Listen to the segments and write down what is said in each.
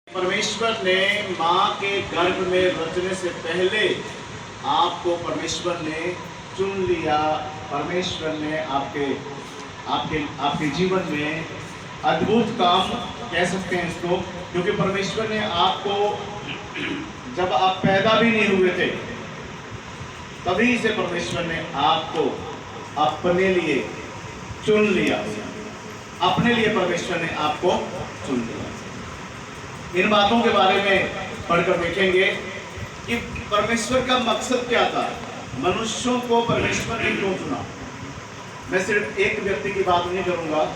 परमेश्वर ने माँ के गर्भ में रचने से पहले आपको परमेश्वर ने चुन लिया। परमेश्वर ने आपके आपके आपके जीवन में अद्भुत काम कह सकते हैं इसको, क्योंकि परमेश्वर ने आपको जब आप पैदा भी नहीं हुए थे तभी से परमेश्वर ने आपको अपने लिए चुन लिया। अपने लिए परमेश्वर ने आपको चुन लिया। इन बातों के बारे में पढ़कर देखेंगे कि परमेश्वर का मकसद क्या था, मनुष्यों को परमेश्वर ने क्यों चुना। मैं सिर्फ एक व्यक्ति की बात नहीं करूंगा,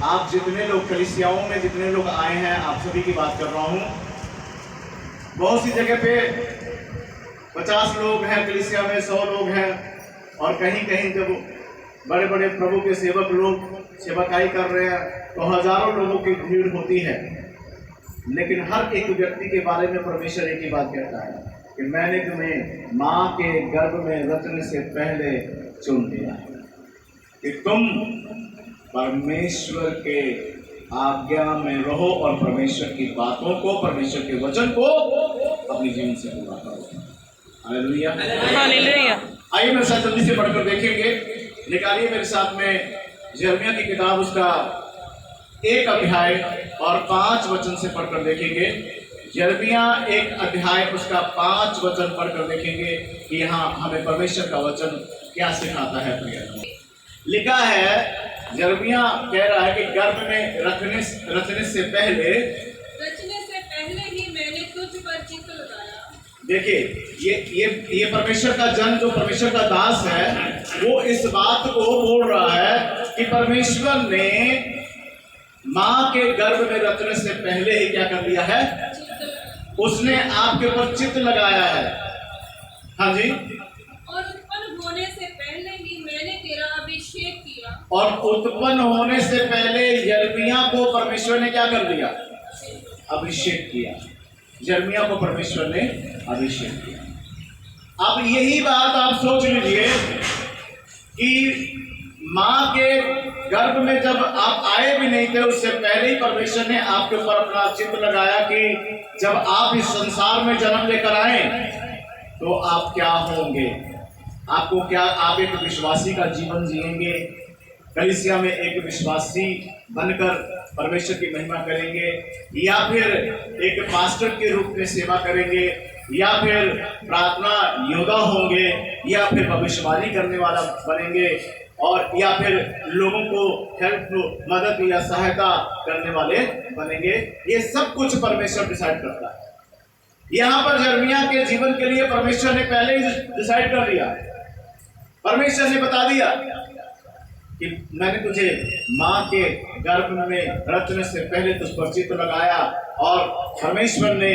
आप जितने लोग कलीसियाओं में जितने लोग आए हैं आप सभी की बात कर रहा हूं। बहुत सी जगह पे 50 लोग हैं कलीसिया में, 100 लोग हैं, और कहीं कहीं जब बड़े बड़े प्रभु के सेवक लोग सेवकाई कर रहे हैं तो हजारों लोगों की भीड़ होती है। लेकिन हर एक व्यक्ति के बारे में परमेश्वर एक ही बात कहता है कि मैंने तुम्हें माँ के गर्भ में रचने से पहले चुन लिया कि तुम परमेश्वर के आज्ञा में रहो और परमेश्वर की बातों को, परमेश्वर के वचन को अपने जीवन से पूरा करो। Hallelujah, hallelujah. आइए मेरे साथ जल्दी से पढ़कर देखेंगे। निकालिए मेरे साथ में यिर्मयाह की किताब, उसका 1 अध्याय और 5 वचन से पढ़कर देखेंगे। यिर्मयाह 1 अध्याय उसका 5 वचन पढ़कर देखेंगे कि यहाँ हमें परमेश्वर का वचन क्या सिखाता है। प्रिय लिखा है, यिर्मयाह कह रहा है कि गर्भ में रचने से पहले ही मैंने तुझ पर चित्त लगाया। देखिए ये परमेश्वर का जन, जो परमेश्वर का दास है, वो इस बात को बोल रहा है कि परमेश्वर ने माँ के गर्भ में रचने से पहले ही क्या कर लिया है, उसने आपके ऊपर चित्त लगाया है। हाँ जी, और उत्पन्न होने से पहले ही मैंने तेरा अभिषेक किया। और उत्पन्न होने से पहले यिर्मयाह को परमेश्वर ने क्या कर दिया, अभिषेक किया। यिर्मयाह को परमेश्वर ने अभिषेक किया। अब यही बात आप सोच लीजिए कि माँ के गर्भ में जब आप आए भी नहीं थे उससे पहले ही परमेश्वर ने आपके ऊपर अपना चित्त लगाया कि जब आप इस संसार में जन्म लेकर आए तो आप क्या होंगे, आपको क्या, आप एक विश्वासी का जीवन जिएंगे, कलीसिया में एक विश्वासी बनकर परमेश्वर की महिमा करेंगे, या फिर एक पास्टर के रूप में सेवा करेंगे, या फिर प्रार्थना योद्धा होंगे, या फिर भविष्यवाणी करने वाला बनेंगे, और या फिर लोगों को हेल्प, मदद या सहायता करने वाले बनेंगे। ये सब कुछ परमेश्वर डिसाइड करता है। यहाँ पर यिर्मयाह के जीवन के लिए परमेश्वर ने पहले ही डिसाइड कर दिया। परमेश्वर ने बता दिया कि मैंने तुझे माँ के गर्भ में रचने से पहले तुझ पर चित्त लगाया, और परमेश्वर ने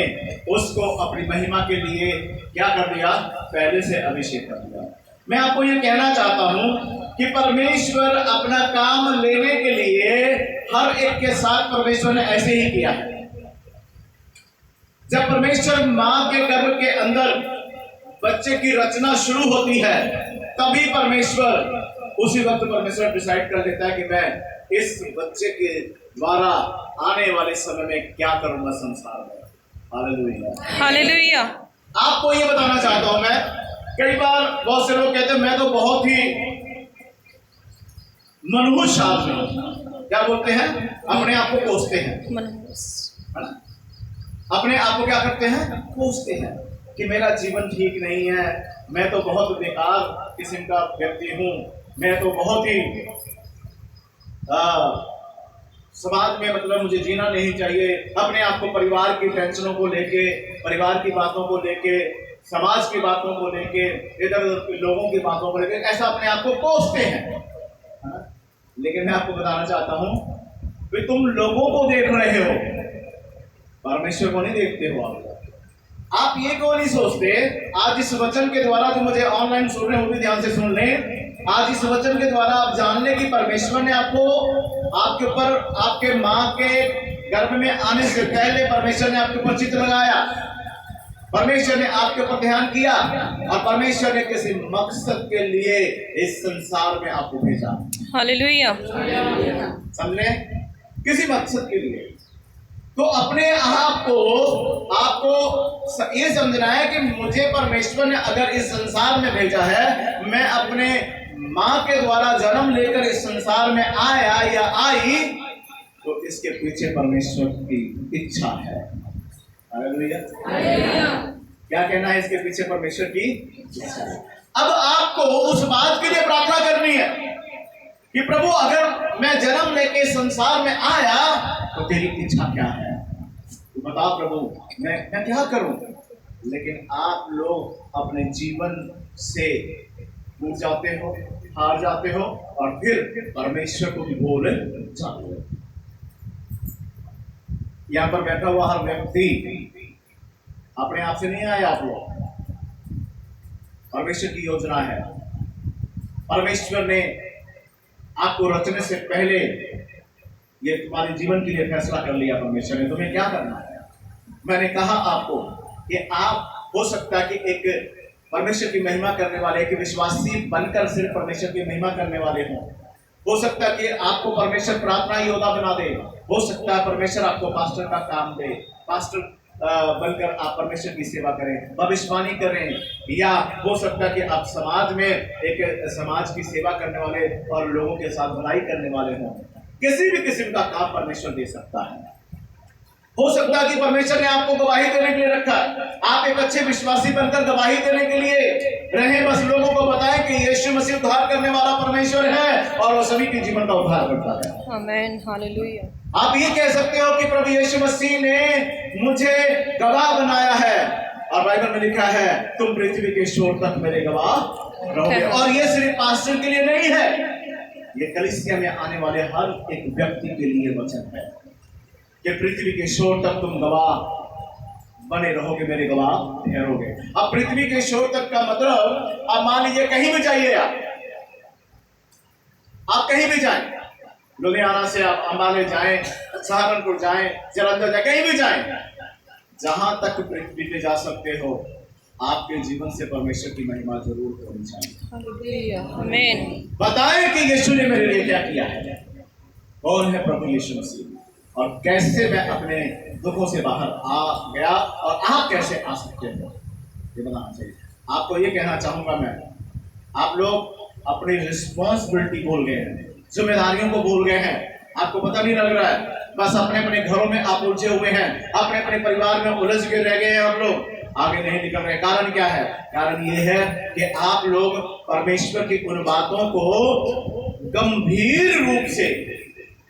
उसको अपनी महिमा के लिए क्या कर दिया, पहले से अभिषेक कर दिया। मैं आपको ये कहना चाहता हूँ कि परमेश्वर अपना काम लेने के लिए हर एक के साथ परमेश्वर ने ऐसे ही किया है। जब परमेश्वर माँ के गर्भ के अंदर बच्चे की रचना शुरू होती है तभी परमेश्वर उसी वक्त परमेश्वर डिसाइड कर लेता है कि मैं इस बच्चे के द्वारा आने वाले समय में क्या करूंगा संसार में। Hallelujah, hallelujah. आपको ये बताना चाहता हूं मैं, कई बार बहुत से लोग कहते हैं मैं तो बहुत ही मनहूस आदमी हूं। क्या बोलते हैं, अपने आप को कोसते हैं, है ना, अपने आप को क्या करते हैं, कोसते हैं कि मेरा जीवन ठीक नहीं है, मैं तो बहुत बेकार किस्म का व्यक्ति हूँ, मैं तो बहुत ही समाज में मतलब मुझे जीना नहीं चाहिए। अपने आप को परिवार की टेंशनों को लेके, परिवार की बातों को लेके, समाज की बातों को लेके, इधर उधर के लोगों की बातों को लेके ऐसा अपने आप को कोसते हैं। लेकिन मैं आपको बताना चाहता हूँ कि तुम लोगों को देख रहे हो, परमेश्वर को नहीं देखते हो। आप ये क्यों नहीं सोचते, आज इस वचन के द्वारा जो मुझे ऑनलाइन सुन रहे हैं वो भी ध्यान से सुन लें। आज इस वचन के द्वारा आप जान लें कि परमेश्वर ने आपको, आपके ऊपर, आपके माँ के गर्भ में आने से पहले परमेश्वर ने आपके ऊपर चित्त लगाया, परमेश्वर ने आपके ऊपर ध्यान किया, और परमेश्वर ने किसी मकसद के लिए इस संसार में आपको भेजा। हालेलुया, समझे, किसी मकसद के लिए। तो अपने आप को आपको ये समझना है कि मुझे परमेश्वर ने अगर इस संसार में भेजा है, मैं अपने मां के द्वारा जन्म लेकर इस संसार में आया या आई, तो इसके पीछे परमेश्वर की इच्छा है। हालेलुया। क्या कहना है इसके पीछे परमेश्वर की इच्छा है। अब आपको उस बात के लिए प्रार्थना करनी है कि प्रभु अगर मैं जन्म लेके संसार में आया तो तेरी इच्छा क्या है, तो बता प्रभु मैं क्या करूं। लेकिन आप लोग अपने जीवन से टूट जाते हो, हार जाते हो और फिर परमेश्वर को भी बोल जाते हो। यहां पर बैठा हुआ हर व्यक्ति अपने आप से नहीं आया, आप लोग परमेश्वर की योजना है। परमेश्वर ने आपको रचने से पहले ये तुम्हारे जीवन के लिए फैसला कर लिया। परमेश्वर ने तुम्हें क्या करना है। मैंने कहा आपको कि आप हो सकता है कि एक परमेश्वर की महिमा करने वाले, एक विश्वासी बनकर सिर्फ परमेश्वर की महिमा करने वाले हों। हो सकता है कि आपको परमेश्वर प्रार्थना योद्धा बना दे। हो सकता है परमेश्वर आपको पास्टर का काम दे, पास्टर बनकर आप परमेश्वर की सेवा करें, भविष्यवाणी करें, या हो सकता है कि आप समाज में एक समाज की सेवा करने वाले और लोगों के साथ भलाई करने वाले हों। किसी भी किस्म का काम परमेश्वर दे सकता है। हो सकता है कि परमेश्वर ने आपको गवाही देने के लिए रखा, आप एक अच्छे विश्वासी बनकर गवाही देने के लिए रहे। बस लोगों को बताएं कि यीशु मसीह उद्धार करने वाला परमेश्वर है और वो सभी के जीवन का उद्धार करता है। आमीन, हालेलुया। आप ये कह सकते हो कि प्रभु यीशु मसीह ने मुझे गवाह बनाया है, और बाइबल में लिखा है तुम पृथ्वी के छोर तक मेरे गवाह रहोगे। और ये सिर्फ पास्टर के लिए नहीं है, ये कलीसिया में आने वाले हर एक व्यक्ति के लिए वचन है कि पृथ्वी के छोर तक तुम गवाह बने रहोगे, मेरे गवाह ठहरोगे। अब पृथ्वी के छोर तक का मतलब, अब मान लीजिए कहीं भी जाइए, आप कहीं भी जाएं, लुधियाना से आप अंबाले जाएं, सहारनपुर जाएं, जलंधर जाएं, कहीं भी जाएं, जहां तक पृथ्वी पे जा सकते हो, आपके जीवन से परमेश्वर की महिमा जरूर होनी चाहिए। हालेलुया, आमीन। बताएं कि यीशु ने मेरे लिए क्या किया है, कौन है प्रभु यीशु मसीह, और कैसे मैं अपने दुखों से बाहर आ गया और आप कैसे आ सकते हो, ये बताना चाहिए। आपको ये कहना चाहूंगा मैं, आप लोग अपनी रिस्पॉन्सिबिलिटी भूल गए हैं, जिम्मेदारियों को भूल गए हैं, आपको पता नहीं लग रहा है। बस अपने अपने घरों में आप उलझे हुए हैं, अपने अपने परिवार में उलझ के रह गए हैं, आप लोग आगे नहीं निकल रहे। कारण क्या है? कारण ये है कि आप लोग परमेश्वर की उन बातों को गंभीर रूप से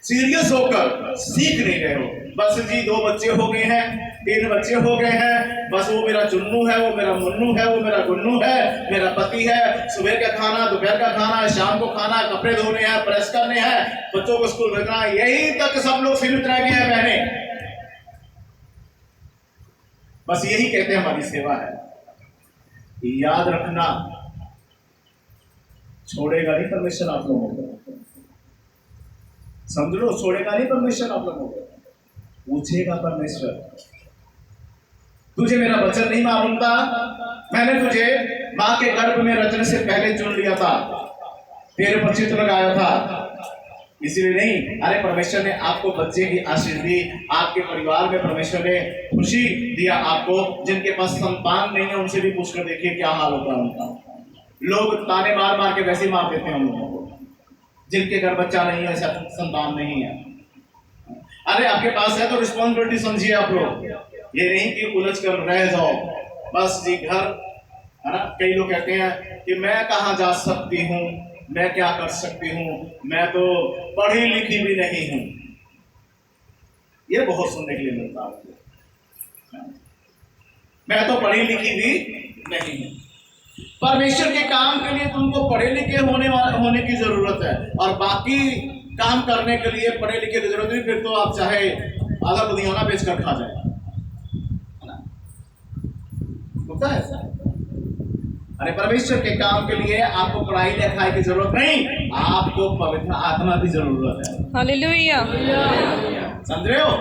सीरियस होकर सीख नहीं रहे हो। बस जी 2 बच्चे हो गए हैं, 3 बच्चे हो गए हैं, बस वो मेरा चुन्नू है, वो मेरा मुन्नू है, वो मेरा गुन्नू है, मेरा पति है, सुबह का खाना, दोपहर का खाना, शाम को खाना, कपड़े धोने हैं, प्रेस करने हैं, बच्चों को स्कूल भेजना है, यही तक सब लोग सीमित रह गए हैं। बहने बस यही कहते हैं हमारी सेवा है। याद रखना, छोड़ेगा नहीं परमेश्वर आप लोगों को, समझ लो, छोड़ेगा नहीं परमेश्वर आप लोगों को, पूछेगा परमेश्वर, तुझे मेरा वचन नहीं मालूम था, मैंने तुझे मां के गर्भ में रचने से पहले चुन लिया था, तेरे पर चित्र लगाया था, इसलिए नहीं। अरे परमेश्वर ने आपको बच्चे की आशीष दी, आपके परिवार में परमेश्वर ने खुशी दिया आपको। जिनके पास संतान नहीं है उनसे भी पूछकर देखिए क्या हाल होता है उनका। लोग ताने मार मार के वैसे मार देते हैं उन लोगों को, जिनके घर बच्चा नहीं है, संतान नहीं है। अरे आपके पास है तो रिस्पॉन्सिबिलिटी समझिए आप लोग, ये नहीं कि उलझ कर रह जाओ बस जी घर, है ना। कई लोग कहते हैं कि मैं कहाँ जा सकती हूँ, मैं क्या कर सकती हूँ, मैं तो पढ़ी लिखी भी नहीं हूँ। ये बहुत सुनने के लिए मिलता है, मैं तो पढ़ी लिखी भी नहीं हूँ। परमेश्वर के काम के लिए तुमको पढ़े लिखे होने की जरूरत है, और बाकी काम करने के लिए पढ़े लिखे की जरूरत नहीं। फिर तो आप चाहे आधा लुधियाना बेचकर खा जाए, होता है ऐसा। अरे परमेश्वर के काम के लिए आपको पढ़ाई लिखाई की जरूरत नहीं, आपको पवित्र आत्मा की जरूरत है। हालेलुया, समझ रहे हो?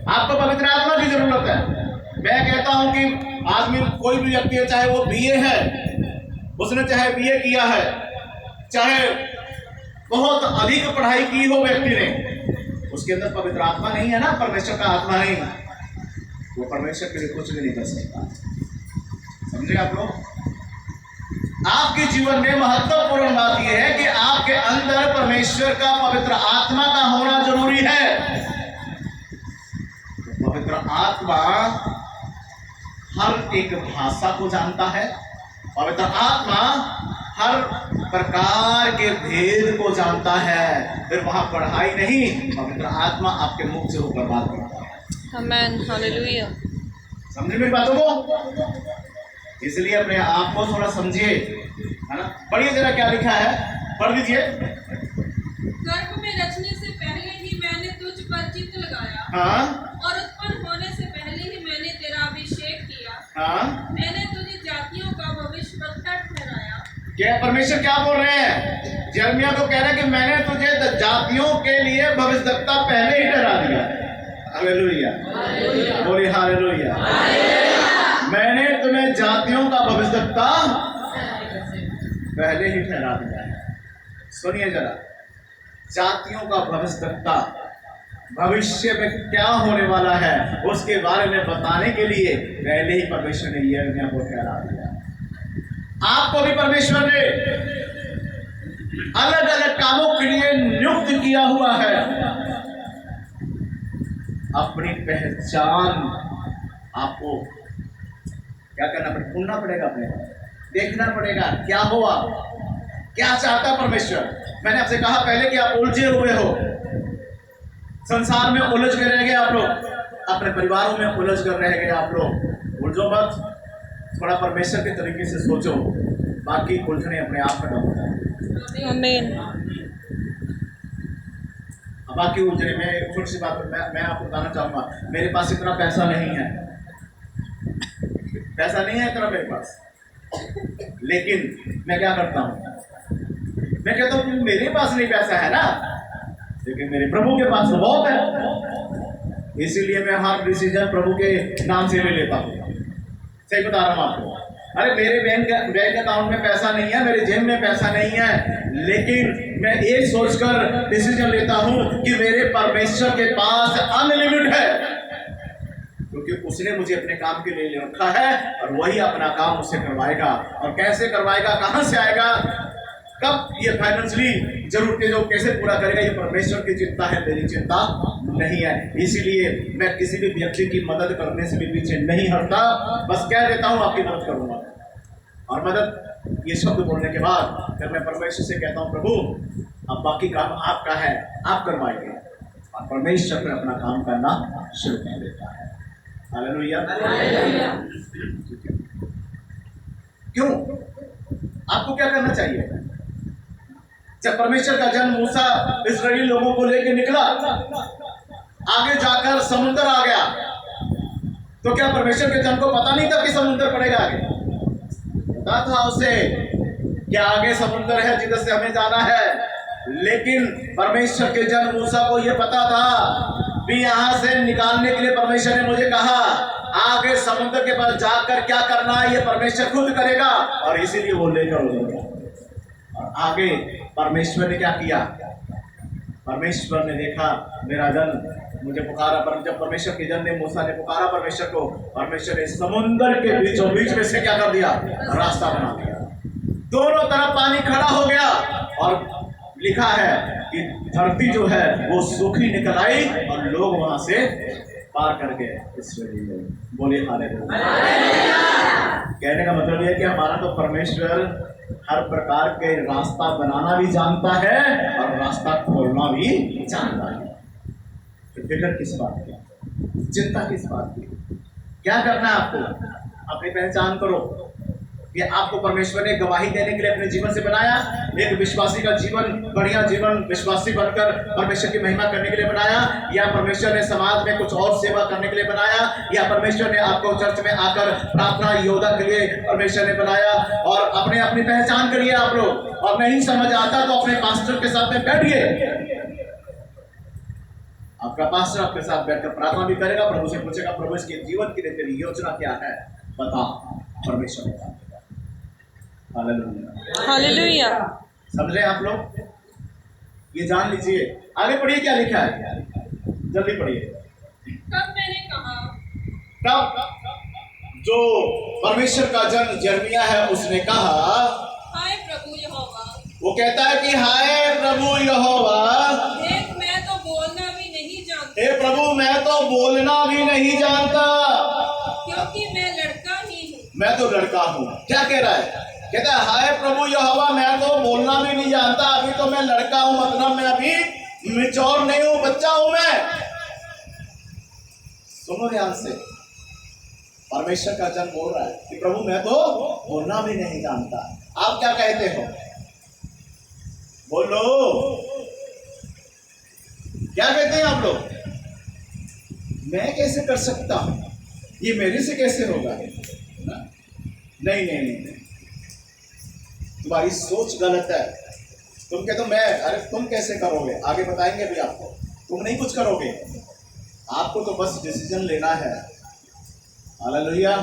आपको पवित्र आत्मा की जरूरत है। मैं कहता हूं कि आदमी, कोई भी व्यक्ति है, चाहे वो बीए है, उसने चाहे बीए किया है, चाहे बहुत अधिक पढ़ाई की हो व्यक्ति ने, उसके अंदर पवित्र आत्मा नहीं है ना, परमेश्वर का आत्मा नहीं, वो परमेश्वर के लिए कुछ भी नहीं कर सकता। समझे आप लोग? आपके जीवन में महत्वपूर्ण बात यह है कि आपके अंदर परमेश्वर का पवित्र आत्मा का होना जरूरी है। तो पवित्र आत्मा हर एक भाषा को जानता है, पवित्र आत्मा हर प्रकार के भेद को जानता है। फिर वहां पढ़ाई नहीं, पवित्र आत्मा आपके मुख से होकर बात करता है। आमेन, हालेलुया। समझे मेरी बातों को? इसलिए अपने आप को थोड़ा समझिए, है ना। पढ़िए जरा क्या लिखा है, पढ़ लीजिए। गर्भ में रचने से पहले ही मैंने तुझ पर चित्त लगाया, हाँ, और उत्पन्न होने से पहले ही मैंने तेरा अभिषेक किया। हाँ, मैंने तुझे जातियों का भविष्यवक्ता ठहराया। क्या परमेश्वर क्या बोल रहे हैं? यिर्मयाह को कह रहे हैं कि मैंने तुझे जातियों के लिए भविष्यवक्ता पहले ही ठहरा दिया। हालेलुया, बोलिए हालेलुया। मैंने तुम्हें जातियों का भविष्यवक्ता पहले ही ठहरा दिया है। सुनिए जरा, जातियों का भविष्यवक्ता, भविष्य में क्या होने वाला है उसके बारे में बताने के लिए पहले ही परमेश्वर ने यिर्मयाह को ठहरा दिया। आपको भी परमेश्वर ने अलग अलग कामों के लिए नियुक्त किया हुआ है। अपनी पहचान आपको क्या करना पड़ेगा? ढूंढना पड़ेगा, अपने देखना पड़ेगा क्या हुआ, क्या चाहता परमेश्वर। मैंने आपसे कहा पहले कि आप उलझे हुए हो, संसार में उलझ कर रह गए आप लोग, अपने परिवारों में उलझ कर रह गए आप लोग। उलझो मत, थोड़ा परमेश्वर के तरीके से सोचो, बाकी उलझने अपने आप खत्म हो जाए। आमीन। बाकी उलझने में एक छोटी सी बात मैं आपको बताना चाहूंगा। मेरे पास इतना पैसा नहीं है, पैसा नहीं है इतना मेरे पास, लेकिन मैं क्या करता हूँ? मैं कहता हूँ मेरे पास नहीं पैसा है ना, लेकिन मेरे प्रभु के पास तो बहुत है, इसीलिए मैं हर डिसीजन प्रभु के नाम से ले लेता हूँ। सही बता रहा हूँ आपको। अरे मेरे बैंक अकाउंट में पैसा नहीं है, मेरे जेब में पैसा नहीं है, लेकिन मैं एक सोचकर डिसीजन लेता हूँ कि मेरे परमेश्वर के पास अनलिमिटेड है, क्योंकि उसने मुझे अपने काम के लिए रखा है और वही अपना काम उससे करवाएगा। और कैसे करवाएगा, कहाँ से आएगा, कब ये फाइनेंशियली जरूरतें जो कैसे पूरा करेगा, ये परमेश्वर की चिंता है, मेरी चिंता नहीं है। इसीलिए मैं किसी भी व्यक्ति की मदद करने से भी पीछे नहीं हटता, बस कह देता हूँ आपकी मदद करूंगा। और मदद ये शब्द बोलने के बाद फिर मैं परमेश्वर से कहता हूँ प्रभु अब बाकी काम आपका है, आप करवाएंगे, और परमेश्वर फिर अपना काम करना शुरू कर देता है। हालेलुया। क्यों? आपको क्या करना चाहिए? जब परमेश्वर का जन मूसा इस्राएली लोगों को लेकर निकला, आगे जाकर समुद्र आ गया, तो क्या परमेश्वर के जन को पता नहीं था कि समुद्र पड़ेगा आगे? पता था उसे कि आगे समुद्र है जिधर से हमें जाना है, लेकिन परमेश्वर के जन मूसा को यह पता था भी यहां से निकालने के लिए परमेश्वर ने मुझे कहा आगे समुद्र के पास जाकर क्या करना है ये परमेश्वर खुद करेगा, और इसीलिए वो लेकर उधर गया। और आगे परमेश्वर ने क्या किया? परमेश्वर ने देखा मेरा जन मुझे पुकारा, पर जब परमेश्वर के जन ने मूसा ने पुकारा परमेश्वर को, परमेश्वर ने समुद्र के बीचों बीच में से क्या कर दिया? रास्ता बना दिया। दोनों तरफ पानी खड़ा हो गया, और लिखा है कि धरती जो है वो सूखी निकल आई और लोग वहां से पार कर गए। इसलिए बोले हालेलुया। कहने का मतलब यह है कि हमारा तो परमेश्वर हर प्रकार के रास्ता बनाना भी जानता है और रास्ता खोलना भी जानता है। तो फिक्र किस बात की, चिंता किस बात की? क्या करना है आपको? अपनी पहचान करो कि आपको परमेश्वर ने गवाही देने के लिए अपने जीवन से बनाया, एक विश्वासी का जीवन, बढ़िया जीवन विश्वासी बनकर परमेश्वर की महिमा करने के लिए बनाया, या परमेश्वर ने समाज में कुछ और सेवा करने के लिए बनाया, या परमेश्वर ने आपको चर्च में आकर प्रार्थना योद्धा के लिए परमेश्वर ने बनाया। और अपने अपनी पहचान करिए आप लोग, और नहीं समझ आता तो अपने पास्टर के साथ में बैठिए, आपका पास्टर आपके साथ बैठकर प्रार्थना भी करेगा, प्रभु से पूछेगा प्रभु इसके जीवन के लिए तेरी योजना क्या है, बता, परमेश्वर बता। हालेलुया। समझ रहे आप लोग? ये जान लीजिए। आगे पढ़िए क्या लिखा है। जल्दी पढ़िए। तब मैंने कहा, तब जो परमेश्वर का जन यिर्मयाह है उसने कहा, हाय प्रभु यहोवा, वो कहता है कि हाय प्रभु यहोवा, देख मैं तो बोलना भी नहीं जानता, हे प्रभु मैं तो बोलना भी नहीं जानता, क्योंकि मैं लड़का ही हूँ। मैं तो लड़का हूँ। क्या कह रहा है? कहता है हाय प्रभु यहोवा, मैं तो बोलना भी नहीं जानता, अभी तो मैं लड़का हूँ, मतलब मैं अभी मैच्योर नहीं हूँ, बच्चा हूँ मैं। सुनो ध्यान से, परमेश्वर का जन बोल रहा है कि प्रभु मैं तो बोलना भी नहीं जानता। आप क्या कहते हो? बोलो, क्या कहते हैं आप लोग? मैं कैसे कर सकता हूं, ये मेरे से कैसे होगा? नहीं नहीं नहीं, तुम्हारी सोच गलत है। तुम कहते हो मैं, अरे तुम कैसे करोगे? आगे बताएंगे भी आपको। तुम नहीं कुछ करोगे, आपको तो बस डिसीजन लेना है। हालेलुया।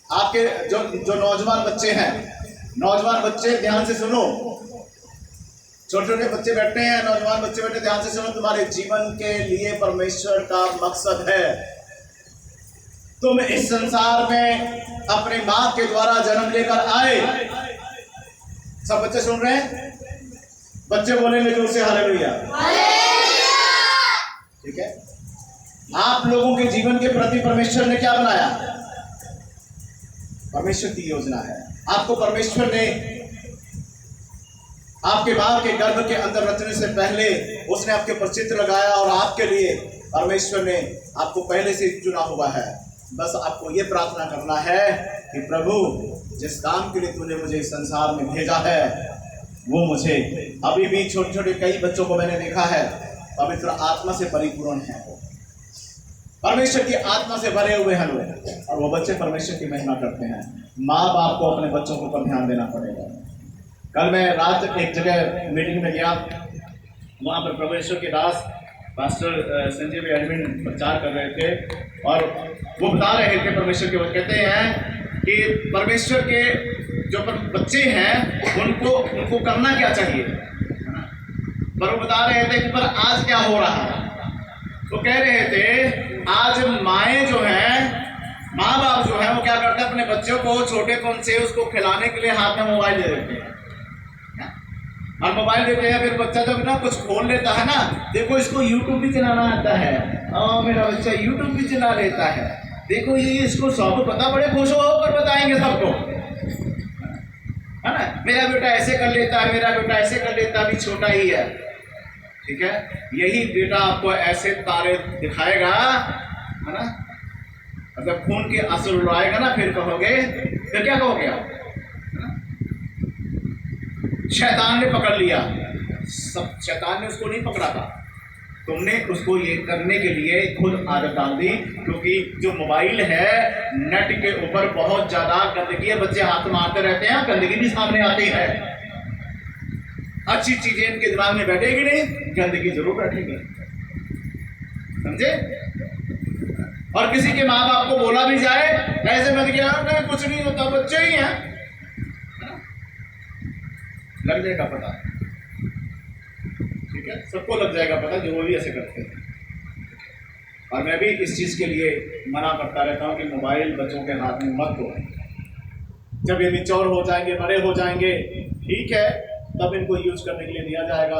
आपके जो नौजवान बच्चे हैं, नौजवान बच्चे ध्यान से सुनो, छोटे छोटे बच्चे बैठे हैं, नौजवान बच्चे बैठे, ध्यान से सुनो। तुम्हारे जीवन के लिए परमेश्वर का मकसद है, तुम इस संसार में अपने मां के द्वारा जन्म लेकर आए। सब बच्चे सुन रहे हैं? बच्चे बोलेंगे जोर से हालेलुया। ठीक है। आप लोगों के जीवन के प्रति परमेश्वर ने क्या बनाया? परमेश्वर की योजना है। आपको परमेश्वर ने आपके मां के गर्भ के अंदर रचने से पहले उसने आपके पर चित्र लगाया और आपके लिए परमेश्वर ने आपको पहले से चुना हुआ है। बस आपको ये प्रार्थना करना है कि प्रभु जिस काम के लिए तूने मुझे इस संसार में भेजा है वो मुझे, अभी भी छोटे छोटे कई बच्चों को मैंने देखा है, पवित्र आत्मा से परिपूर्ण है, परमेश्वर की आत्मा से भरे हुए हैं लोग, और वो बच्चे परमेश्वर की महिमा करते हैं। माँ बाप को अपने बच्चों के ऊपर ध्यान देना पड़ेगा। कल मैं रात एक जगह मीटिंग में गया, वहाँ पर परमेश्वर के दास पास्टर संजय भाई एडमिन प्रचार कर रहे थे और वो बता रहे थे परमेश्वर के, वो कहते हैं कि परमेश्वर के जो बच्चे हैं उनको करना क्या चाहिए, पर वो बता रहे थे कि पर आज क्या हो रहा है। वो कह रहे थे आज माएँ जो हैं, माँ बाप जो है वो क्या करते हैं, अपने बच्चों को छोटेपन से उसको खिलाने के लिए हाथ में मोबाइल दे देते हैं, और मोबाइल देते हैं, फिर बच्चा जब ना कुछ खोल लेता है ना, देखो इसको यूट्यूब भी चलाना आता है, मेरा बच्चा यूट्यूब भी चला लेता है, देखो ये इसको सब पता, बड़े खुश होकर बताएंगे सबको, है ना, मेरा बेटा ऐसे कर लेता है, मेरा बेटा ऐसे कर लेता है, अभी छोटा ही है। ठीक है, यही बेटा आपको ऐसे तारे दिखाएगा, है ना, अगर खून के आंसू रुलाएगा ना, फिर कहोगे, फिर क्या कहोगे आप? शैतान ने पकड़ लिया, सब शैतान ने उसको नहीं पकड़ा था, तुमने उसको ये करने के लिए खुद आदत डाल दी, क्योंकि जो मोबाइल है नेट के ऊपर बहुत ज्यादा गंदगी है, बच्चे हाथ मारते रहते हैं, गंदगी भी सामने आती है, अच्छी चीजें इनके दिमाग में बैठेगी नहीं, गंदगी जरूर बैठेगी, समझे? और किसी के माँ बाप को बोला भी जाए ऐसे मत किया, नहीं कुछ नहीं होता, बच्चे ही हैं, लग जाएगा पता, ठीक है, सबको लग जाएगा पता जो वो भी ऐसे करते हैं। और मैं भी इस चीज के लिए मना करता रहता हूँ कि मोबाइल बच्चों के हाथ में मत दो। जब ये मैच्योर हो जाएंगे, बड़े हो जाएंगे, ठीक है, तब इनको यूज करने के लिए दिया जाएगा,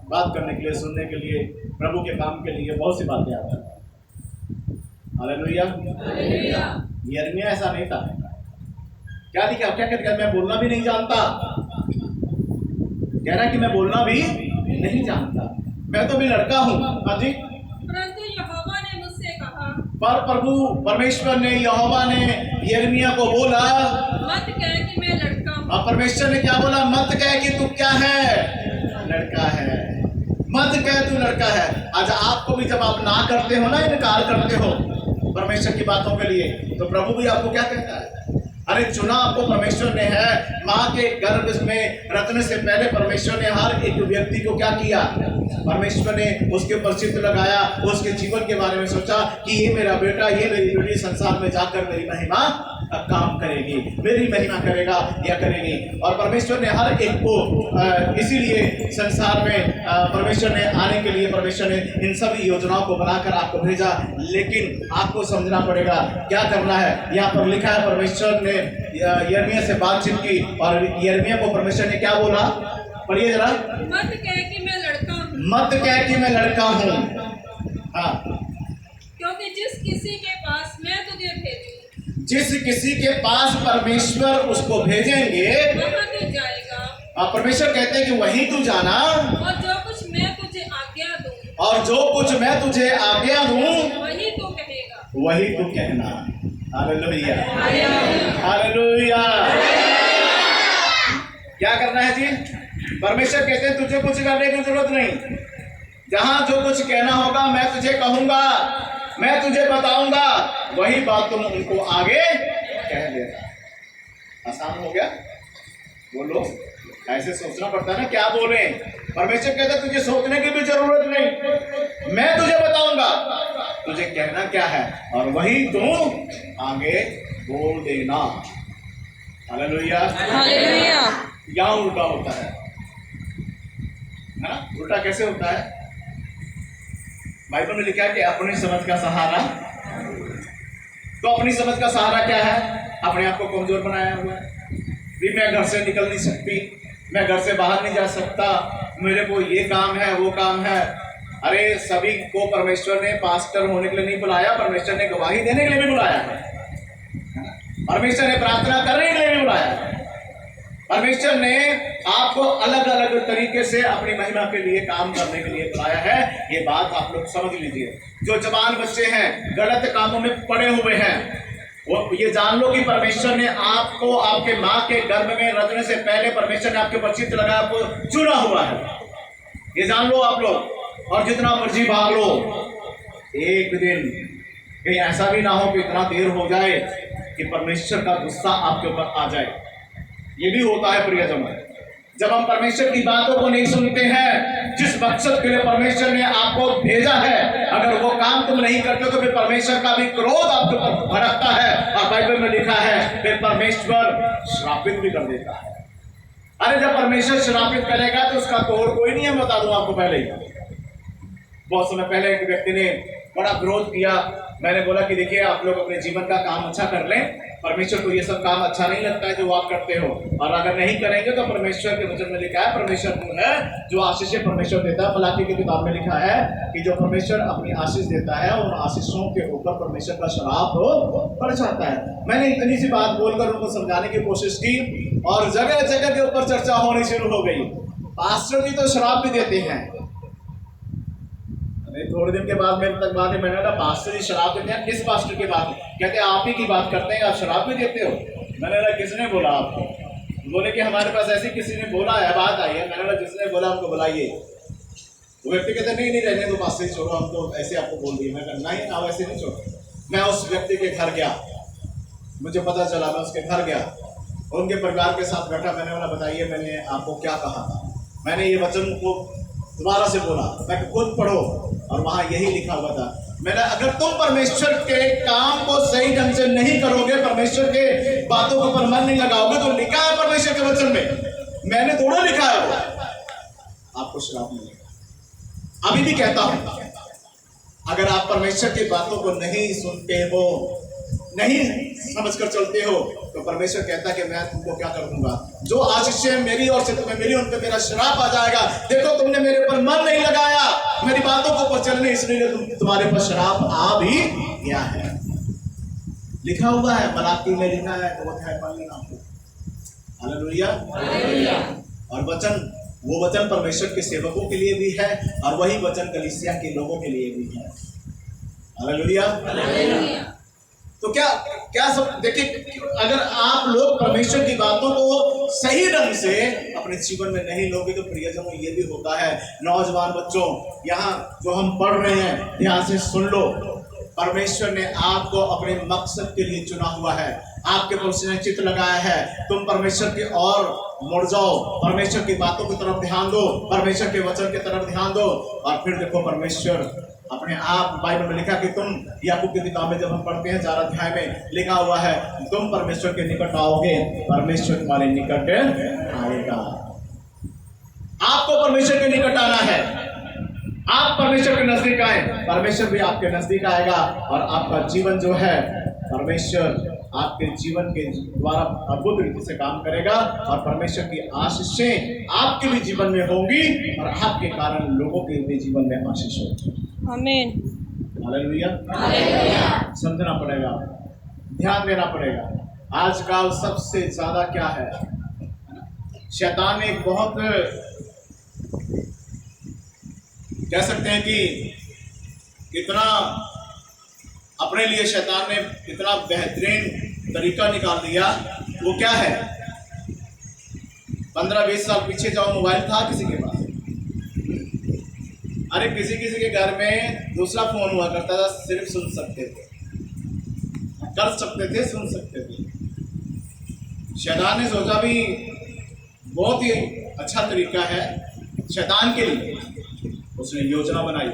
बात करने के लिए, सुनने के लिए, प्रभु के काम के लिए, बहुत सी बातें आती हैं। हालेलुया। यिर्मयाह ऐसा नहीं था, क्या लिखा, क्या कहता, मैं बोलना भी नहीं जानता, कह रहा है कि मैं बोलना भी नहीं जानता, मैं तो भी लड़का हूँ। हाँ जी, परंतु यहोवा ने मुझसे कहा, पर प्रभु परमेश्वर ने, यहोवा ने यिर्मयाह को बोला, मत कह कि मैं लड़का हूँ। और परमेश्वर ने क्या बोला? मत कह कि तू क्या है, लड़का है, मत कह तू लड़का है। आज आपको भी जब आप ना करते हो ना, इनकार करते हो परमेश्वर की बातों के लिए, तो प्रभु भी आपको क्या कहता है? अरे चुना आपको परमेश्वर ने है, माँ के गर्भ में रचने से पहले परमेश्वर ने हर एक व्यक्ति को क्या किया? परमेश्वर ने उसके ऊपर चित्र लगाया, उसके जीवन के बारे में सोचा कि ये मेरा बेटा, ये मेरी बेटी संसार में जाकर मेरी महिमा काम करेगी, मेरी महिमा करेगा या करेगी। और परमेश्वर ने हर एक को इसीलिए संसार में परमेश्वर ने आने के लिए परमेश्वर ने इन सभी योजनाओं को बनाकर आपको भेजा। लेकिन आपको समझना पड़ेगा क्या करना है। यहाँ पर लिखा है परमेश्वर ने यिर्मयाह से बातचीत की और यिर्मयाह को परमेश्वर ने क्या बोला, पढ़िए जरा। मत कह कि मैं लड़का हूँ, मत कह कि मैं लड़का हूँ। हाँ, क्योंकि जिस किसी के पास मैं तुझे भेजूँ जिस किसी के पास परमेश्वर उसको भेजेंगे वहाँ तू जाएगा, परमेश्वर कहते हैं कि वहीं तू जाना, और जो कुछ मैं तुझे आज्ञा दूँ और जो कुछ मैं तुझे आज्ञा दूं वही तू कहेगा। वही तू कहना। Hallelujah, hallelujah. क्या करना है जी? परमेश्वर कहते हैं तुझे कुछ करने की जरूरत नहीं, जहां जो कुछ कहना होगा मैं तुझे कहूंगा, मैं तुझे बताऊंगा, वही बात तुम उनको आगे कह देना। आसान हो गया? बोलो, ऐसे सोचना पड़ता है ना क्या बोले। परमेश्वर कहता है तुझे सोचने की भी जरूरत नहीं, मैं तुझे बताऊंगा, तुझे कहना क्या है और वही तू आगे बोल देना। Hallelujah, hallelujah. यहाँ उल्टा होता है ना? उल्टा कैसे होता है? बाइबल में लिखा है कि अपनी समझ का सहारा, तो अपनी समझ का सहारा क्या है? अपने आप को कमजोर बनाया हुआ है भी, मैं घर से निकल नहीं सकती, मैं घर से बाहर नहीं जा सकता, मेरे को ये काम है वो काम है। अरे सभी को परमेश्वर ने पास्टर होने के लिए नहीं बुलाया, परमेश्वर ने गवाही देने के लिए भी बुलाया है, परमेश्वर ने प्रार्थना करने के लिए भी बुलाया है। परमेश्वर ने आपको अलग अलग तरीके से अपनी महिमा के लिए काम करने के लिए बुलाया है। ये बात आप लोग समझ लीजिए। जो जवान बच्चे हैं, गलत कामों में पड़े हुए हैं, वो ये जान लो कि परमेश्वर ने आपको आपके माँ के गर्भ में रचने से पहले परमेश्वर ने आपके ऊपर चित्त लगा, आपको चुना हुआ है। ये जान लो आप लोग। और जितना मर्जी भाग लो, एक दिन कहीं ऐसा भी ना हो कि इतना देर हो जाए कि परमेश्वर का गुस्सा आपके ऊपर आ जाए। ये भी होता है प्रियजन, जब हम परमेश्वर की बातों को नहीं सुनते हैं, जिस मकसद के लिए परमेश्वर ने आपको भेजा है, अगर वो काम तुम नहीं करते हो तो फिर परमेश्वर का भी क्रोध आपके ऊपर भड़कता है। और बाइबल में लिखा है फिर परमेश्वर श्रापित भी कर देता है। अरे जब परमेश्वर श्रापित करेगा तो उसका तोड़ कोई नहीं है, बता दूं आपको पहले ही। बहुत समय पहले एक व्यक्ति ने बड़ा विरोध किया। मैंने बोला कि देखिए आप लोग अपने जीवन का काम अच्छा कर लें, परमेश्वर को ये सब काम अच्छा नहीं लगता है जो आप करते हो, और अगर नहीं करेंगे तो परमेश्वर के वचन में लिखा है, परमेश्वर वो है जो आशीष परमेश्वर देता है। मलाकी की किताब में लिखा है कि जो परमेश्वर अपनी आशीष देता है उन आशीषों के ऊपर परमेश्वर का श्राप पड़ जाता है। मैंने इतनी सी बात बोलकर उनको समझाने की कोशिश की और जगह जगह के ऊपर चर्चा होनी शुरू हो गई। पास्टर जी तो शराब भी देते हैं। थोड़े दिन के बाद मेरे तक बात है, मैंने कहा पास्टर जी शराब देते हैं? किस पास्टर की बात? कहते हैं आप ही की बात करते हैं, आप शराब भी देते हो। मैंने कहा किसने बोला आपको? बोले कि हमारे पास ऐसी किसी ने बोला है, बात आई है। मैंने कहा जिसने बोला हमको बुलाइए। वो व्यक्ति कहते नहीं रहने दो पास्टर जी, छोड़ो, हम तो ऐसे आपको बोल दिए। मैं कहा नहीं, आप ऐसे नहीं छोड़ो। मैं उस व्यक्ति के घर गया, मुझे पता चला, मैं उसके घर गया, उनके परिवार के साथ बैठा। मैंने बोला बताइए मैंने आपको क्या कहा था? मैंने ये वचन को दोबारा से बोला, मैं खुद पढ़ो, और वहां यही लिखा हुआ था। मैंने अगर तुम परमेश्वर के काम को सही ढंग से नहीं करोगे, परमेश्वर के बातों के ऊपर मन नहीं लगाओगे, तो लिखा है परमेश्वर के वचन में, मैंने थोड़ा लिखा है वो, आपको श्राप मिलेगा। अभी भी कहता हूं, अगर आप परमेश्वर की बातों को नहीं सुनते हो, नहीं समझकर चलते हो, तो परमेश्वर कहता है कि मैं तुमको क्या कर दूंगा। जो आशीषें मेरी और से तुम्हें मिली उन पे मेरा श्राप आ जाएगा। देखो तुमने मेरे ऊपर मन नहीं लगाया, मेरी बातों को ऊपर चलने, इसलिए तुम्हारे ऊपर श्राप आ भी गया है। लिखा हुआ है, मलाकी में लिखा है, तो है पढ़ लेना आपको। हालेलुया। और वचन, वो वचन परमेश्वर के सेवकों के लिए भी है और वही वचन कलीसिया के लोगों के लिए भी है। हालेलुया। तो क्या सब देखिए, अगर आप लोग परमेश्वर की बातों को सही ढंग से अपने जीवन में नहीं लोगे तो प्रियजनों ये भी होता है। नौजवान बच्चों, यहाँ जो हम पढ़ रहे हैं ध्यान से सुन लो। परमेश्वर ने आपको अपने मकसद के लिए चुना हुआ है, आपके परमेश्वर ने चित्त लगाया है। तुम परमेश्वर की ओर मुड़ जाओ, परमेश्वर की बातों की तरफ ध्यान दो, परमेश्वर के वचन की तरफ ध्यान दो, और फिर देखो परमेश्वर अपने आप बाइबल में लिखा कि तुम, याकूब की किताब में जब हम पढ़ते हैं 4 अध्याय में लिखा हुआ है, तुम परमेश्वर के निकट आओगे, परमेश्वर तुम्हारे निकट आएगा। आपको परमेश्वर के निकट आना है, आप परमेश्वर के नजदीक आए, परमेश्वर भी आपके नजदीक आएगा और आपका जीवन जो है परमेश्वर आपके जीवन के द्वारा अद्भुत रीति से काम करेगा और परमेश्वर की आशीषें आपके भी जीवन में होंगी और आपके कारण लोगों के भी जीवन में आशीष होगी। आमीन। हालेलुया। समझना पड़ेगा, ध्यान देना पड़ेगा। आजकल सबसे ज्यादा क्या है, शैतान ने बहुत कह सकते हैं कि इतना अपने लिए शैतान ने इतना बेहतरीन तरीका निकाल दिया। वो क्या है, 15-20 साल पीछे जाओ, मोबाइल था किसी के पास? अरे किसी किसी के घर में दूसरा फोन हुआ करता था, सिर्फ सुन सकते थे, कर सकते थे, सुन सकते थे। शैतान ने सोचा भी बहुत ही अच्छा तरीका है शैतान के लिए, उसने योजना बनाई।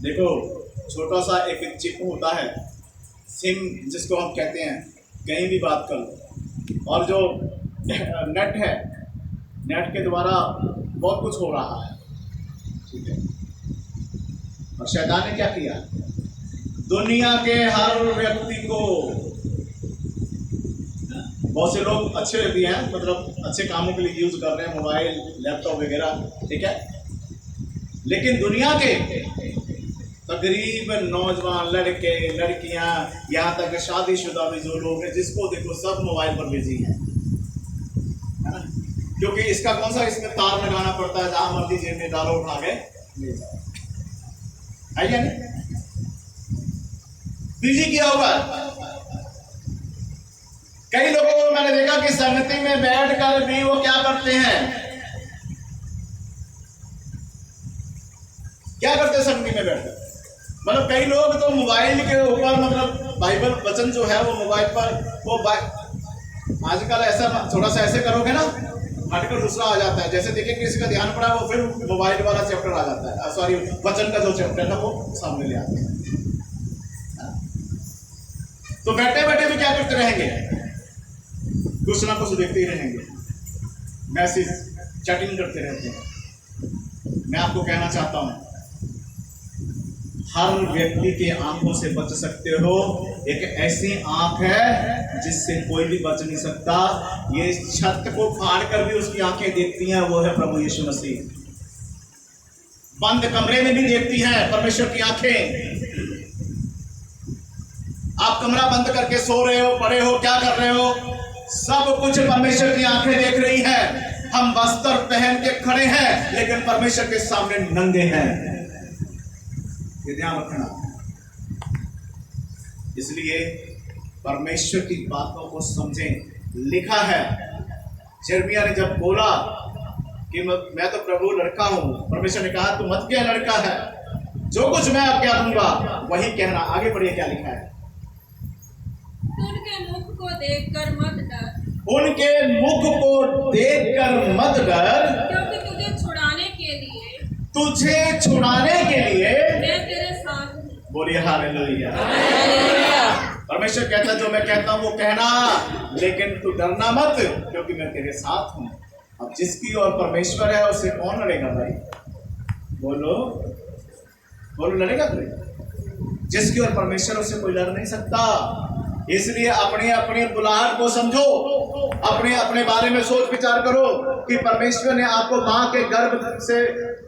देखो, छोटा सा एक चिप होता है, सिम जिसको हम कहते हैं, कहीं भी बात कर लो, और जो नेट है, नेट के द्वारा बहुत कुछ हो रहा है, ठीक है। और शैतान ने क्या किया, दुनिया के हर व्यक्ति को, बहुत से लोग अच्छे भी हैं, मतलब अच्छे कामों के लिए यूज कर रहे हैं, मोबाइल, लैपटॉप वगैरह, ठीक है, लेकिन दुनिया के तकरीबन नौजवान लड़के लड़कियां, यहाँ तक शादीशुदा भी जो लोग हैं, जिसको देखो सब मोबाइल पर बिजी हैं, है ना? क्योंकि इसका कौन सा, इसमें तार लगाना पड़ता है, जहां मर्जी जेब में डालो, उठा के ले जाओ, है या नहीं? बिजी किया हुआ। कई लोगों को मैंने देखा कि संगति में बैठकर भी वो क्या करते हैं, क्या करते हैं संगति में बैठकर, मतलब कई लोग तो मोबाइल के ऊपर, मतलब बाइबल वचन जो है वो मोबाइल पर, वो आजकल ऐसा थोड़ा सा ऐसे करोगे ना, हटकर दूसरा आ जाता है। जैसे देखिए किसी का ध्यान पड़ा, वो फिर मोबाइल वाला चैप्टर आ जाता है, सॉरी वचन का जो चैप्टर है वो सामने ले आता है। तो बैठे बैठे भी क्या करते रहेंगे, कुछ ना कुछ देखते ही रहेंगे, मैसेज चैटिंग करते रहते हैं। मैं आपको कहना चाहता हूं, हर व्यक्ति के आंखों से बच सकते हो। एक ऐसी आंख है जिससे कोई भी बच नहीं सकता, ये छत को फाड़ कर भी उसकी आंखें देखती हैं, वो है प्रभु यीशु मसीह। बंद कमरे में भी देखती हैं परमेश्वर की आंखें। आप कमरा बंद करके सो रहे हो, पड़े हो, क्या कर रहे हो, सब कुछ परमेश्वर की आंखें देख रही हैं। हम वस्त्र पहन के खड़े हैं लेकिन परमेश्वर के सामने नंगे हैं, ये ध्यान रखना। इसलिए परमेश्वर की बातों को समझें। लिखा है, यिर्मयाह ने जब बोला कि मैं तो प्रभु लड़का हूं, परमेश्वर ने कहा तू मत क्या लड़का है, जो कुछ मैं अब क्या दूंगा वही कहना। आगे बढ़िए, क्या लिखा है, उनके मुख को देखकर मत डर, उनके मुख को देखकर मत डर, क्योंकि तुझे छुड़ाने के लिए मैं तेरे साथ हूँ। बोलिए हालेलुया। परमेश्वर कहता है जो मैं कहता हूँ वो कहना, लेकिन तू डरना मत क्योंकि मैं तेरे साथ हूँ। अब जिसकी ओर परमेश्वर है उससे कौन लड़ेगा भाई, बोलो बोलो, लड़ेगा कोई? जिसकी ओर परमेश्वर उससे कोई लड़ नहीं सकता। इसलिए अपने अपने बुलाहट को समझो, अपने अपने बारे में सोच विचार करो कि परमेश्वर ने आपको मां के गर्भ से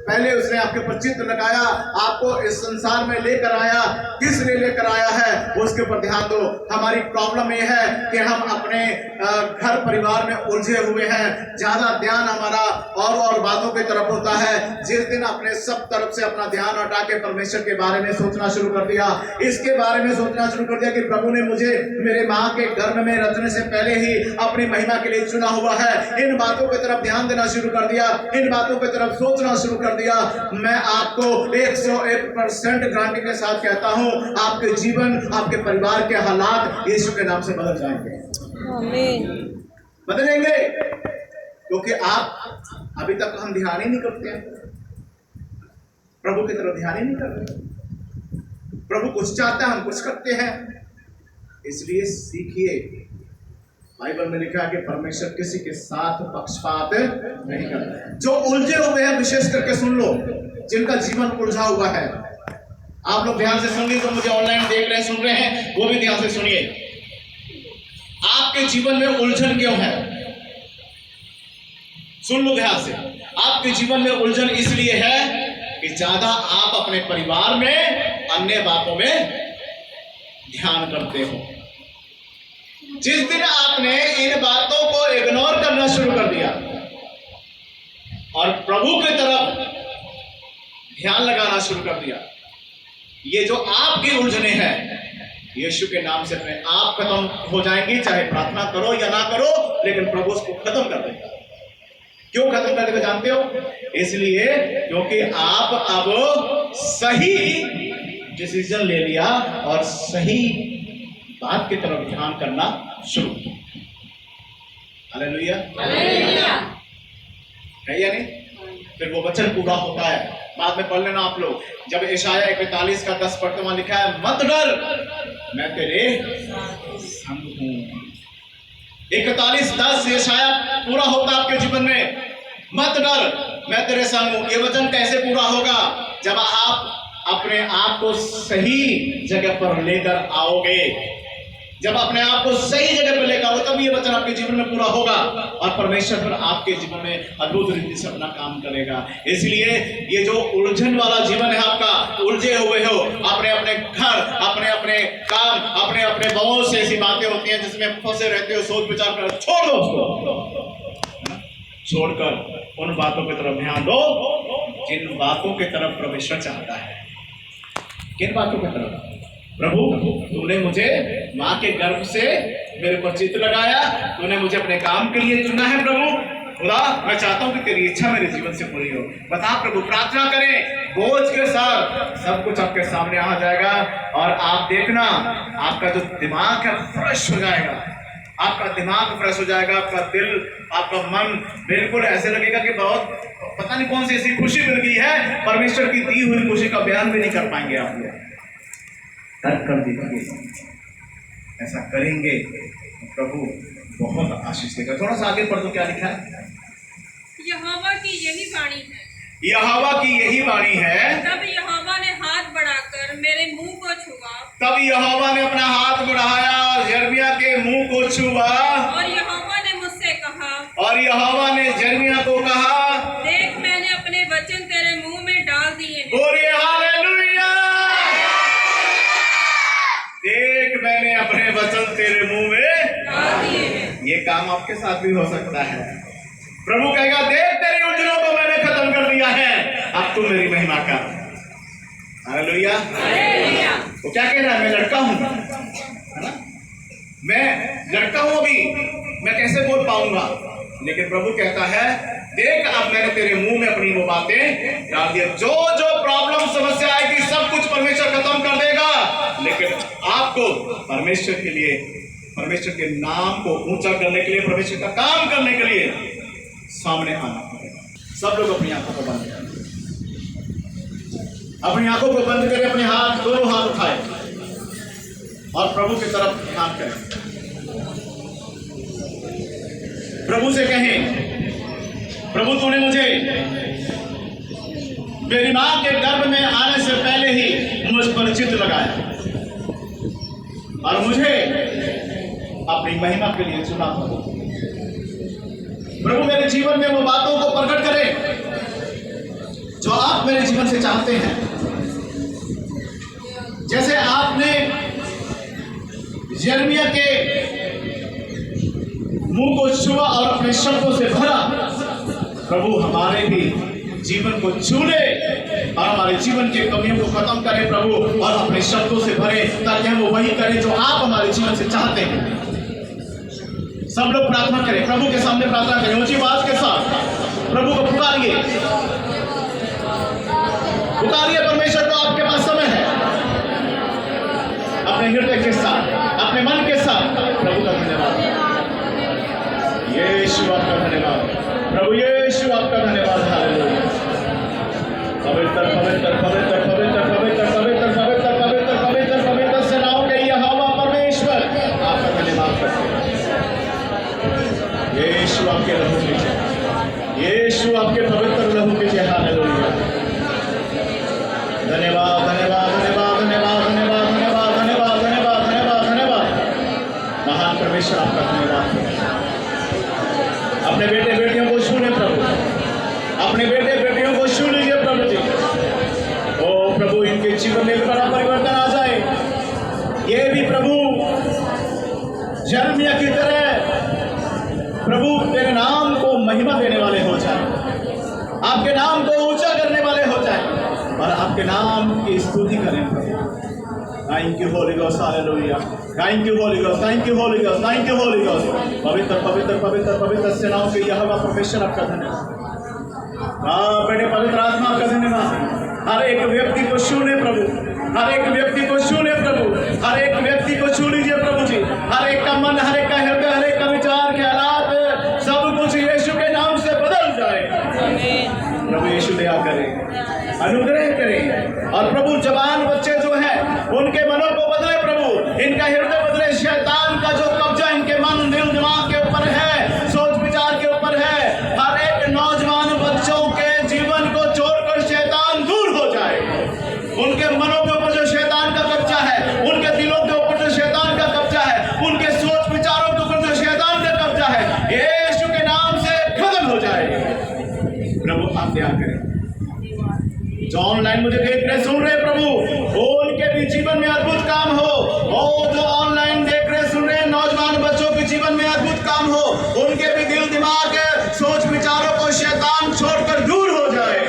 पहले उसने आपके पर चित्र लगाया, आपको इस संसार में लेकर आया, किस लिए लेकर आया है उसके ऊपर ध्यान दो। हमारी प्रॉब्लम यह है कि हम अपने घर परिवार में उलझे हुए हैं, ज्यादा ध्यान हमारा और बातों की तरफ होता है। जिस दिन अपने सब तरफ से अपना ध्यान हटा के परमेश्वर के बारे में सोचना शुरू कर दिया, इसके बारे में सोचना शुरू कर दिया कि प्रभु ने मुझे मेरे मां के गर्भ में रचने से पहले ही अपनी महिमा के लिए चुना हुआ है, इन बातों की तरफ ध्यान देना शुरू कर दिया, इन बातों की तरफ सोचना शुरू कर दिया, मैं आपको 101% गारंटी के साथ कहता हूं आपके जीवन, आपके परिवार के हालात यीशु के नाम से बदल जाएंगे। आमीन। बदलेंगे, क्योंकि आप अभी तक हम ध्यान ही नहीं करते हैं। प्रभु की तरफ ध्यान ही नहीं कर रहे। प्रभु कुछ चाहता है, हम कुछ करते हैं। इसलिए सीखिए, बाइबल में लिखा है कि परमेश्वर किसी के साथ पक्षपात नहीं करता। जो उलझे हुए हैं, विशेष करके सुन लो, जिनका जीवन उलझा हुआ है, आप लोग ध्यान से सुनिए। तो मुझे ऑनलाइन देख रहे हैं, सुन रहे हैं, वो भी ध्यान से सुनिए। आपके जीवन में उलझन क्यों है? सुन लो ध्यान से। आपके जीवन में उलझन इसलिए है कि ज्यादा आप अपने परिवार में अन्य बातों में ध्यान करते हो। जिस दिन आपने इन बातों को इग्नोर करना शुरू कर दिया और प्रभु की तरफ ध्यान लगाना शुरू कर दिया, ये जो आपकी उलझने हैं यीशु के नाम से अपने आप खत्म हो जाएंगी। चाहे प्रार्थना करो या ना करो, लेकिन प्रभु उसको खत्म कर देगा। क्यों खत्म कर देगा जानते हो? इसलिए क्योंकि आप अब सही डिसीजन ले लिया और सही बात की तरफ ध्यान करना शुरू किया। Hallelujah, hallelujah. है या नहीं? फिर वो वचन पूरा होता है। बाद में पढ़ लेना आप लोग, जब यशायाह 41 का 10 पढ़ते वहां लिखा है, मत डर, मैं तेरे संग हूं। 41:10 यशायाह पूरा होता आपके जीवन में। मत डर, मैं तेरे संग हूं। ये वचन कैसे पूरा होगा? जब आप अपने आप को सही जगह पर लेकर आओगे। जब अपने आप को सही जगह पर लेकर आओ, तब ये वचन आपके जीवन में पूरा होगा और परमेश्वर फिर आपके जीवन में अद्भुत रीति से अपना काम करेगा। इसलिए ये जो उलझन वाला जीवन है आपका, उलझे हुए हो अपने अपने घर, अपने अपने काम, अपने अपने बहुत से ऐसी बातें होती हैं जिसमें फंसे रहते हो, सोच विचार कर, छोड़ दो उसको। छोड़कर उन बातों की तरफ ध्यान दो जिन बातों की तरफ परमेश्वर चाहता है। किन बातों की तरफ? प्रभु, तूने मुझे माँ के गर्भ से मेरे पर चित्त लगाया, तूने मुझे अपने काम के लिए चुना है। प्रभु खुदा, मैं चाहता हूँ कि तेरी इच्छा मेरे जीवन से पूरी हो। बता प्रभु, प्रार्थना करें बोझ के साथ, सब कुछ आपके सामने आ जाएगा और आप देखना आपका जो दिमाग है फ्रेश हो जाएगा। आपका दिमाग फ्रेश हो जाएगा, आपका दिल, आपका मन बिल्कुल ऐसे लगेगा कि बहुत पता नहीं कौन सी ऐसी खुशी मिल गई है। परमेश्वर की दी हुई खुशी का बयान भी नहीं कर पाएंगे आप लोग। तर्क कर दीजिए, ऐसा करेंगे तो प्रभु बहुत आशीष देगा। थोड़ा सा आगे पढ़ दो, क्या लिखा है? यहोवा की यही वाणी है। यहोवा की यही वाणी है। तब यहोवा ने हाथ बढ़ाकर मेरे मुंह को छुआ। तब यहोवा ने अपना हाथ बढ़ाया और यिर्मयाह के मुंह को छुआ। और यहोवा ने मुझसे कहा। और यहोवा ने यिर्मयाह को कहा, देख, मैंने अपने वचन तेरे मुंह में डाल दिए हैं। बोलिए हालेलुया। देख, मैंने अपने वचन तेरे मुंह में डाल दिए हैं। ये काम आपके साथ भी हो सकता है। प्रभु कहेगा, देख, तेरी उलझनों को मैंने खत्म कर दिया है, अब तू मेरी महिमा कर। हालेलुया। हालेलुया। वो क्या कह रहा है? मैं लड़का हूं, है ना? मैं लड़का हूं, अभी मैं कैसे बोल पाऊंगा? लेकिन प्रभु कहता है, देख, अब मैंने तेरे मुंह में अपनी वो बातें डाल दिया। जो जो प्रॉब्लम समस्या आएगी सब कुछ परमेश्वर खत्म कर देगा, लेकिन आपको परमेश्वर के लिए, परमेश्वर के नाम को ऊंचा करने के लिए, परमेश्वर का काम करने के लिए सामने आना पड़ेगा। सब लोग अपनी आंखों को बंद करें, अपनी आंखों को बंद करें, अपने हाथ, दोनों हाथ उठाए और प्रभु की तरफ ध्यान करें। प्रभु से कहें, प्रभु तूने मुझे मेरी मां के गर्भ में आने से पहले ही मुझ पर चित्त लगाया और मुझे अपनी महिमा के लिए चुना। प्रभु मेरे जीवन में वो बातों को प्रकट करें जो आप मेरे जीवन से चाहते हैं। जैसे आपने यिर्मयाह के मुंह को छुआ और अपने शब्दों से भरा, प्रभु हमारे भी जीवन को छू ले और हमारे जीवन की कमियों को खत्म करे प्रभु, और अपने शब्दों से भरे, ताकि हम वही करें जो आप हमारे जीवन से चाहते हैं। सब लोग प्रार्थना करें, प्रभु के सामने प्रार्थना करें ऊंची आवाज के साथ। प्रभु को पुकारिए, पुकारिए परमेश्वर को। आपके पास समय है, अपने हृदय के साथ, अपने मन के साथ प्रभु का धन्यवाद। यीशु आपका धन्यवाद, प्रभु यीशु आपका धन्यवाद। हालेलुया। पवित्र पवित्र पवित्र पवित्र पवित्र पवित्र पवित्र पवित्र पवित्र पवित्र सेनाओं के यहोवा परमेश्वर आपका धन्यवाद करते हैं। यीशु आपके लहू के जय, यीशु आपके पवित्र लहू के जय। हालेलुया। धन्यवाद धन्यवाद धन्यवाद धन्यवाद धन्यवाद धन्यवाद धन्यवाद धन्यवाद धन्यवाद धन्यवाद। महान परमेश्वर आपका धन्यवाद। अपने बेटे बेटियों को छू ले प्रभु, अपने बेटे बेटियों को छू लीजिए प्रभु जी। ओ प्रभु, इनके जीवन में बड़ा परिवर्तन आ जाए। ये भी प्रभु यिर्मयाह की तरह प्रभु तेरे नाम को महिमा देने वाले हो जाए, आपके नाम को ऊंचा करने वाले हो जाए और आपके नाम की स्तुति करें प्रभु। Thank you holy ghost, hallelujah. Thank you holy ghost, thank you holy ghost, thank you holy ghost. पवित्र पवित्र पवित्र पवित्र सेनाओं के यहोवा परमेश्वर आपका धन्यवाद। बेटे पवित्र आत्मा आपका धन्यवाद। हर एक व्यक्ति को छू ले प्रभु, हर एक व्यक्ति को छू ले प्रभु, हर एक व्यक्ति को छू लीजिए प्रभु जी। हर एक का मन, हर एक का हृदय, हर एक का विचार के हालात सब कुछ यीशु के नाम से बदल जाए। प्रभु यीशु दया करे, अनुग्रह करे और प्रभु जवान बच्चे जो हैं उनके मनों को बदले प्रभु, इनका हृदय बदले। शैतान का जो कब्जा इनके मन दिल दिमाग के ऊपर है, सोच विचार के ऊपर है, हर एक नौजवान बच्चों के जीवन को छोड़कर शैतान दूर हो जाए। उनके मनों के ऊपर जो शैतान का कब्जा है, उनके दिलों के ऊपर जो शैतान का कब्जा है, उनके सोच विचारों के ऊपर जो शैतान का कब्जा है, यीशु के नाम से खत्म हो जाए। प्रभु आप दया करें। जो ऑनलाइन मुझे देख रहे सुन रहे प्रभु, वो उनके भी जीवन में अद्भुत काम हो। और जो ऑनलाइन देख रहे सुन रहे नौजवान बच्चों के जीवन में अद्भुत काम हो, उनके भी दिल दिमाग सोच विचारों को शैतान छोड़कर दूर हो जाए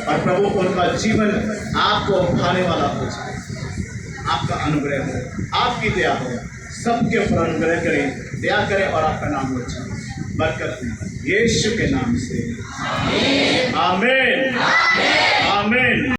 और प्रभु उनका जीवन आपको भाने वाला हो जाए। आपका अनुग्रह हो, आपकी दया हो, सबके ऊपर अनुग्रह करें, दया करें और आपका नाम हो जाए। बरकत यीशु के नाम से आमीन, आमीन, आमीन।